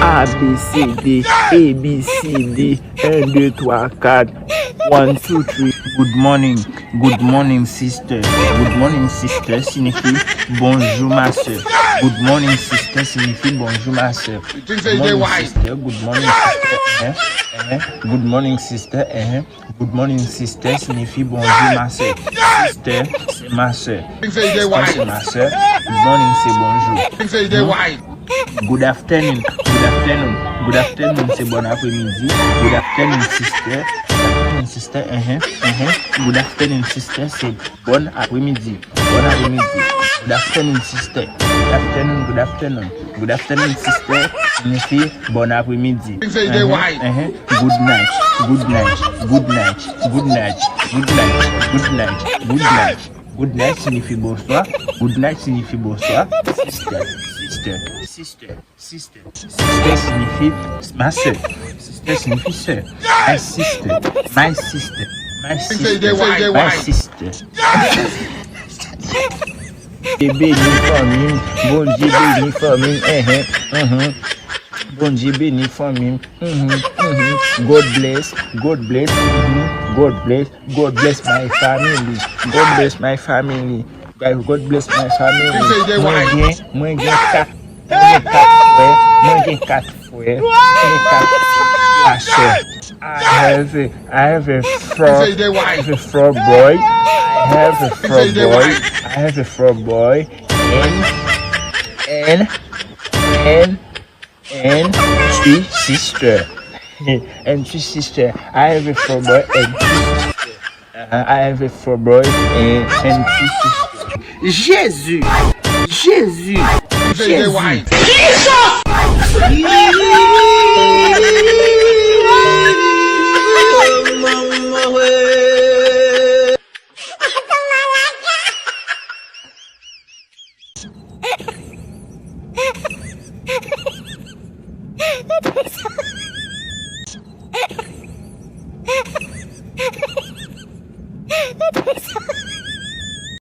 A, B, C, D, A, B, C, D, 1, 2, 3, 4, 1, 2, 3. Good morning sister. Good morning sister signifie bonjour ma soeur. Good morning sister signifie bonjour ma soeur. Good morning sister, good morning sister. Good morning sister. Good morning sister signifie bonjour ma soeur. Sister c'est ma soeur. Sister c'est ma soeur. Good morning c'est bonjour. Good afternoon. Good afternoon c'est bon après-midi. Good afternoon sister. Sister, Good afternoon, sister. C'est bon après-midi. Bon après-midi. Good afternoon, sister. Good afternoon. Good afternoon, sister. Signifie bon après-midi. Good night. Good night. Good night. Good night. Good night. Good night. Good night. Good night signifie bonsoir. Good night signifie bonsoir. Sister signifie ma soeur. Sister signifie soeur. My sister. My sister. My sister. My sister. Béni famille, bon Dieu béni famille. Bon Dieu béni famille. God bless. God bless. God bless. God bless my family. God bless my family. God bless my family. Moi j'ai 4 frères. I have a frog boy. I have a frog boy. And 3 sisters. And 3 sisters. I have a frog boy and 3 sisters. I have a frog boy and 3 sisters. Jésus.